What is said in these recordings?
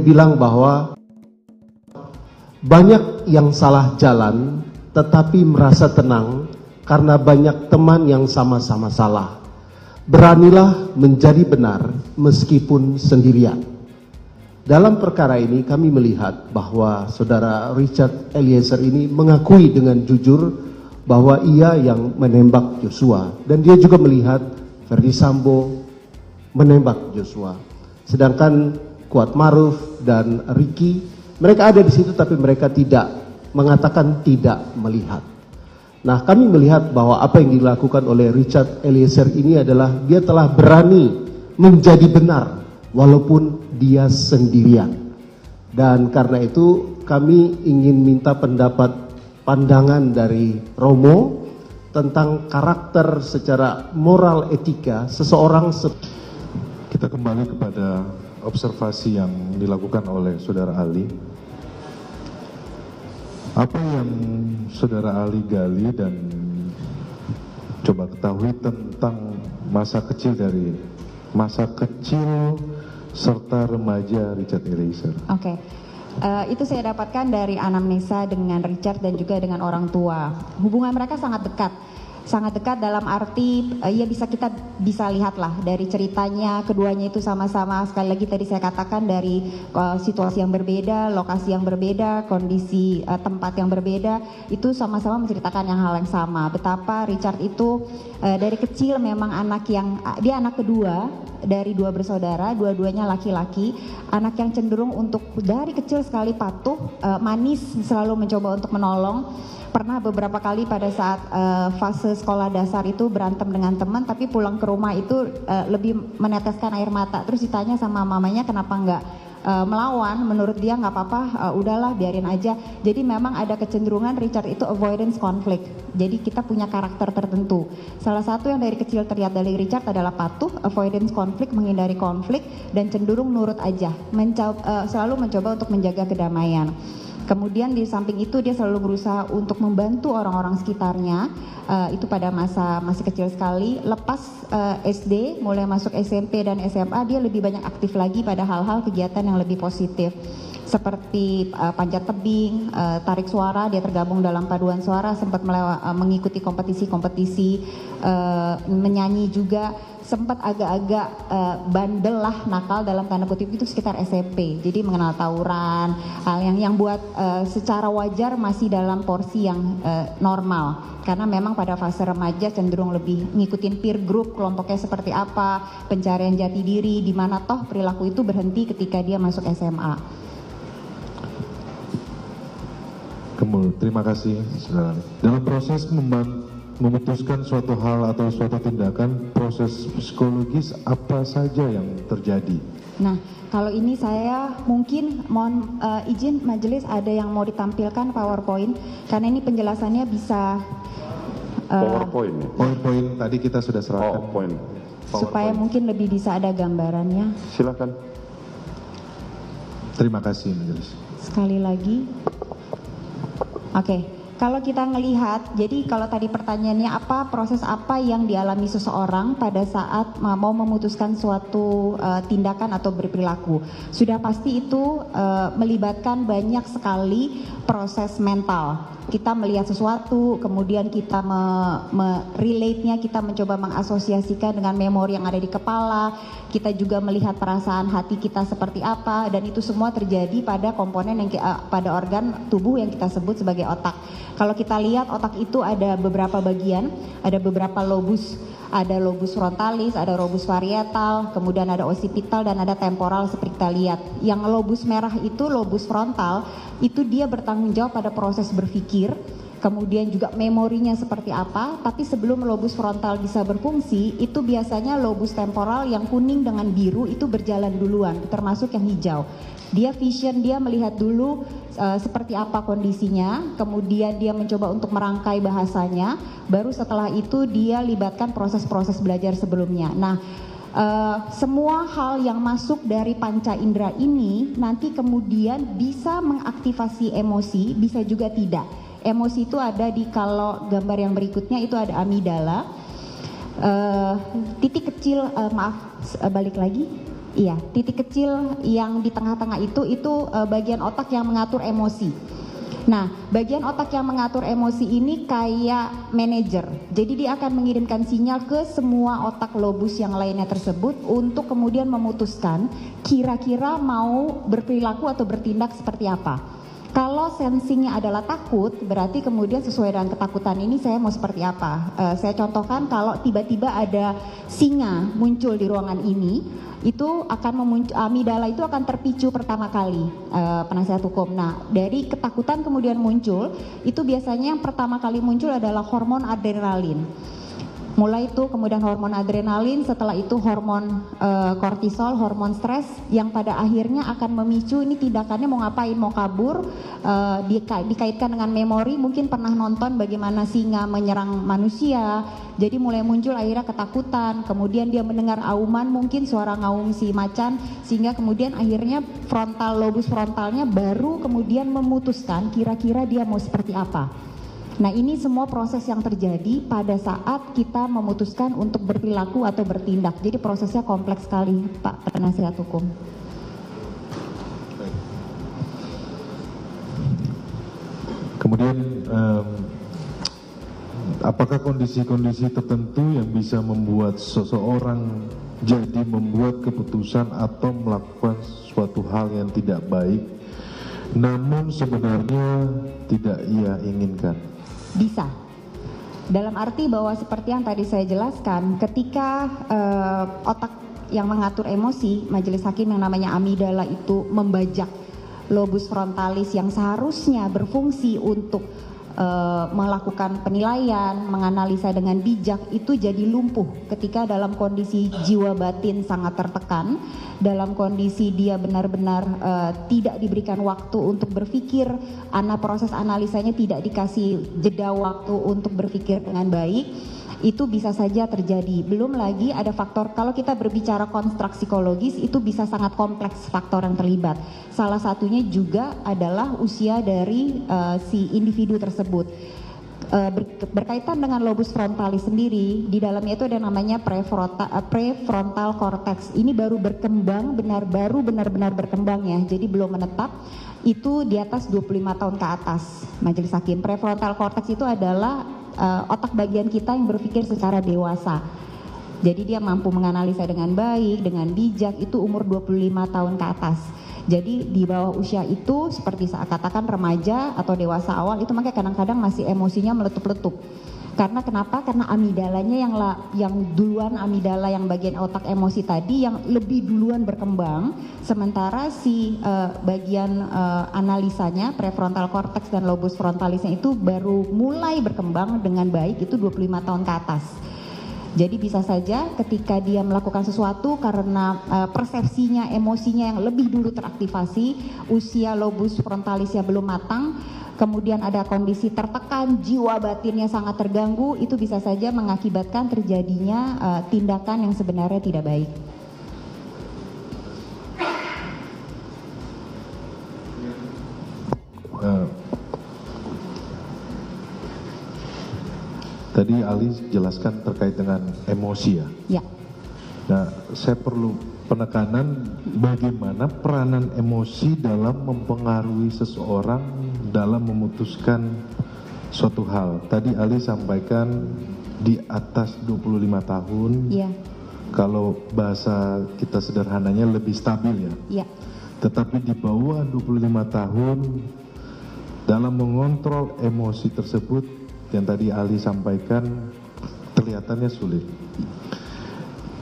bilang bahwa banyak yang salah jalan tetapi merasa tenang karena banyak teman yang sama-sama salah. Beranilah menjadi benar meskipun sendirian. Dalam perkara ini kami melihat bahwa saudara Richard Eliezer ini mengakui dengan jujur bahwa ia yang menembak Joshua, dan dia juga melihat Ferdy Sambo menembak Joshua. Sedangkan Kuat Maruf dan Ricky, mereka ada di situ tapi mereka tidak mengatakan tidak melihat. Nah, kami melihat bahwa apa yang dilakukan oleh Richard Eliezer ini adalah dia telah berani menjadi benar walaupun dia sendirian. Dan karena itu kami ingin minta pandangan dari Romo tentang karakter secara moral etika seseorang. Kita kembali kepada observasi yang dilakukan oleh saudara Ali. Apa yang saudara Ali gali dan coba ketahui tentang masa kecil serta remaja Richard Eliezer? Oke. Itu saya dapatkan dari anamnesa dengan Richard dan juga dengan orang tua. Hubungan mereka sangat dekat dalam arti ya kita bisa lihatlah dari ceritanya keduanya itu sama-sama, sekali lagi tadi saya katakan dari situasi yang berbeda, lokasi yang berbeda, kondisi tempat yang berbeda, itu sama-sama menceritakan hal yang sama. Betapa Richard itu dari kecil memang dia anak kedua dari dua bersaudara, dua-duanya laki-laki, anak yang cenderung untuk dari kecil sekali patuh, manis, selalu mencoba untuk menolong. Pernah beberapa kali pada saat fase sekolah dasar itu berantem dengan teman, tapi pulang ke rumah itu lebih meneteskan air mata. Terus ditanya sama mamanya kenapa nggak melawan, menurut dia nggak apa-apa, udahlah biarin aja. Jadi memang ada kecenderungan Richard itu avoidance conflict. Jadi kita punya karakter tertentu. Salah satu yang dari kecil terlihat dari Richard adalah patuh, avoidance conflict, menghindari konflik, dan cenderung nurut aja, selalu mencoba untuk menjaga kedamaian. Kemudian di samping itu dia selalu berusaha untuk membantu orang-orang sekitarnya, itu pada masa masih kecil sekali. Lepas SD, mulai masuk SMP dan SMA, dia lebih banyak aktif lagi pada hal-hal kegiatan yang lebih positif. Seperti panjat tebing, tarik suara, dia tergabung dalam paduan suara, sempat mengikuti kompetisi-kompetisi, menyanyi juga. Sempat agak-agak bandel lah, nakal dalam tanda kutip itu sekitar SMP. Jadi mengenal tawuran, hal yang buat secara wajar masih dalam porsi yang normal. Karena memang pada fase remaja cenderung lebih ngikutin peer group, kelompoknya seperti apa, pencarian jati diri, di mana toh perilaku itu berhenti ketika dia masuk SMA. Kemudian, terima kasih saudara. Dalam proses memutuskan suatu hal atau suatu tindakan, proses psikologis apa saja yang terjadi? Nah, kalau ini saya mungkin mohon izin majelis ada yang mau ditampilkan PowerPoint, karena ini penjelasannya bisa PowerPoint. Poin-poin tadi kita sudah serahkan. PowerPoint. Supaya mungkin lebih bisa ada gambarannya. Silakan. Terima kasih majelis. Sekali lagi. Oke. Kalau kita melihat, jadi kalau tadi pertanyaannya proses apa yang dialami seseorang pada saat mau memutuskan suatu tindakan atau berperilaku. Sudah pasti itu melibatkan banyak sekali proses mental. Kita melihat sesuatu, kemudian kita relate-nya, kita mencoba mengasosiasikan dengan memori yang ada di kepala. Kita juga melihat perasaan hati kita seperti apa, dan itu semua terjadi pada komponen pada organ tubuh yang kita sebut sebagai otak. Kalau kita lihat otak itu ada beberapa bagian, ada beberapa lobus. Ada lobus frontalis, ada lobus parietal, kemudian ada occipital dan ada temporal seperti kita lihat. Yang lobus merah itu, lobus frontal, itu dia bertanggung jawab pada proses berpikir, kemudian juga memorinya seperti apa. Tapi sebelum lobus frontal bisa berfungsi, itu biasanya lobus temporal yang kuning dengan biru itu berjalan duluan, termasuk yang hijau. Dia vision, dia melihat dulu seperti apa kondisinya, kemudian dia mencoba untuk merangkai bahasanya, baru setelah itu dia libatkan proses-proses belajar sebelumnya. Nah, semua hal yang masuk dari panca indera ini nanti kemudian bisa mengaktifasi emosi, bisa juga tidak. Emosi itu ada kalau gambar yang berikutnya itu ada amigdala, titik kecil, balik lagi. Iya, titik kecil yang di tengah-tengah itu bagian otak yang mengatur emosi. Nah, bagian otak yang mengatur emosi ini kayak manajer. Jadi dia akan mengirimkan sinyal ke semua otak lobus yang lainnya tersebut untuk kemudian memutuskan kira-kira mau berperilaku atau bertindak seperti apa. Kalau sensingnya adalah takut, berarti kemudian sesuai dengan ketakutan ini saya mau seperti apa. Saya contohkan kalau tiba-tiba ada singa muncul di ruangan ini, itu akan amigdala itu akan terpicu pertama kali, penasihat hukum. Nah, dari ketakutan kemudian muncul, itu biasanya yang pertama kali muncul adalah hormon adrenalin. Mulai itu kemudian hormon adrenalin, setelah itu hormon kortisol, hormon stres yang pada akhirnya akan memicu ini tindakannya mau ngapain, mau kabur, dikaitkan dengan memori, mungkin pernah nonton bagaimana singa menyerang manusia, jadi mulai muncul akhirnya ketakutan, kemudian dia mendengar auman mungkin suara ngaum si macan, sehingga kemudian akhirnya lobus frontalnya baru kemudian memutuskan kira-kira dia mau seperti apa. Nah, ini semua proses yang terjadi pada saat kita memutuskan untuk berperilaku atau bertindak. Jadi prosesnya kompleks sekali, Pak Penasihat Hukum. Kemudian apakah kondisi-kondisi tertentu yang bisa membuat seseorang jadi membuat keputusan atau melakukan suatu hal yang tidak baik, namun sebenarnya tidak ia inginkan? Bisa. Dalam arti bahwa seperti yang tadi saya jelaskan, ketika otak yang mengatur emosi, majelis hakim yang namanya amigdala itu membajak lobus frontalis yang seharusnya berfungsi untuk melakukan penilaian, menganalisa dengan bijak, itu jadi lumpuh ketika dalam kondisi jiwa batin sangat tertekan, dalam kondisi dia benar-benar tidak diberikan waktu untuk berpikir, proses analisanya tidak dikasih jeda waktu untuk berpikir dengan baik. Itu bisa saja terjadi. Belum lagi ada faktor, kalau kita berbicara konstruk psikologis, itu bisa sangat kompleks faktor yang terlibat. Salah satunya juga adalah usia dari si individu tersebut. Berkaitan dengan lobus frontalis sendiri, di dalamnya itu ada namanya prefrontal cortex. Ini baru berkembang, benar-benar berkembang ya, jadi belum menetap. Itu di atas 25 tahun ke atas, majelis hakim. Prefrontal cortex itu adalah otak bagian kita yang berpikir secara dewasa. Jadi dia mampu menganalisa dengan baik, dengan bijak, itu umur 25 tahun ke atas. Jadi di bawah usia itu seperti saat katakan remaja atau dewasa awal itu makanya kadang-kadang masih emosinya meletup-letup. Karena kenapa? Karena amigdalanya yang duluan, amigdala yang bagian otak emosi tadi yang lebih duluan berkembang, sementara si bagian analisanya prefrontal cortex dan lobus frontalisnya itu baru mulai berkembang dengan baik itu 25 tahun ke atas. Jadi bisa saja ketika dia melakukan sesuatu karena persepsinya, emosinya yang lebih dulu teraktivasi, usia lobus frontalisnya belum matang, kemudian ada kondisi tertekan, jiwa batinnya sangat terganggu, itu bisa saja mengakibatkan terjadinya tindakan yang sebenarnya tidak baik. Tadi Ali jelaskan terkait dengan emosi ya. Ya. Nah, saya perlu penekanan bagaimana peranan emosi dalam mempengaruhi seseorang dalam memutuskan suatu hal. Tadi Ali sampaikan di atas 25 tahun. Iya. Kalau bahasa kita sederhananya lebih stabil ya. Iya. Tetapi di bawah 25 tahun dalam mengontrol emosi tersebut yang tadi Ali sampaikan kelihatannya sulit.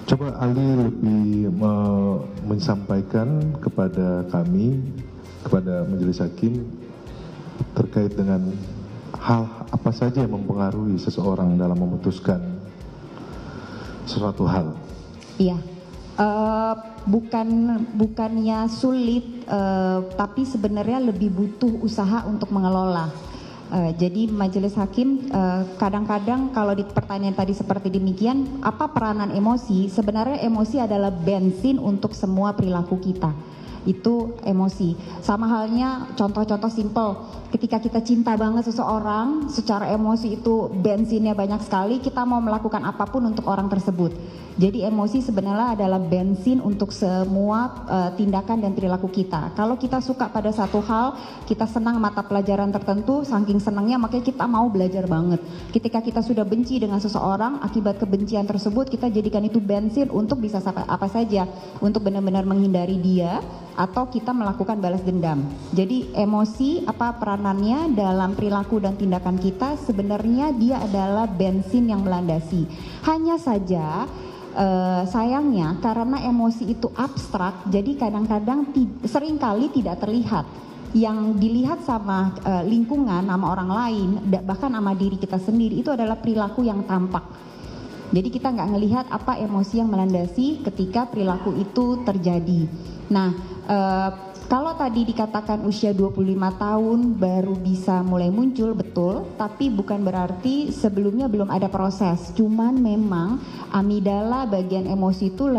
Coba Ali lebih menyampaikan kepada kami, kepada majelis hakim terkait dengan hal apa saja yang mempengaruhi seseorang dalam memutuskan suatu hal. Iya. Bukannya sulit, tapi sebenarnya lebih butuh usaha untuk mengelola. Jadi majelis hakim kadang-kadang kalau di pertanyaan tadi seperti demikian, apa peranan emosi? Sebenarnya emosi adalah bensin untuk semua perilaku kita. itu emosi. Sama halnya contoh-contoh simple, ketika kita cinta banget seseorang, secara emosi itu bensinnya banyak sekali, kita mau melakukan apapun untuk orang tersebut. Jadi emosi sebenarnya adalah bensin untuk semua tindakan dan perilaku kita. Kalau kita suka pada satu hal, kita senang mata pelajaran tertentu, saking senangnya makanya kita mau belajar banget. Ketika kita sudah benci dengan seseorang, akibat kebencian tersebut kita jadikan itu bensin untuk bisa apa saja, untuk benar-benar menghindari dia atau kita melakukan balas dendam. Jadi emosi apa peranannya dalam perilaku dan tindakan kita, sebenarnya dia adalah bensin yang melandasi. Hanya saja sayangnya karena emosi itu abstrak, jadi kadang-kadang seringkali tidak terlihat. Yang dilihat sama lingkungan, sama orang lain, bahkan sama diri kita sendiri, itu adalah perilaku yang tampak. Jadi kita nggak ngelihat apa emosi yang melandasi ketika perilaku itu terjadi. Nah, kalau tadi dikatakan usia 25 tahun baru bisa mulai muncul, betul, tapi bukan berarti sebelumnya belum ada proses. Cuman memang amigdala bagian emosi itu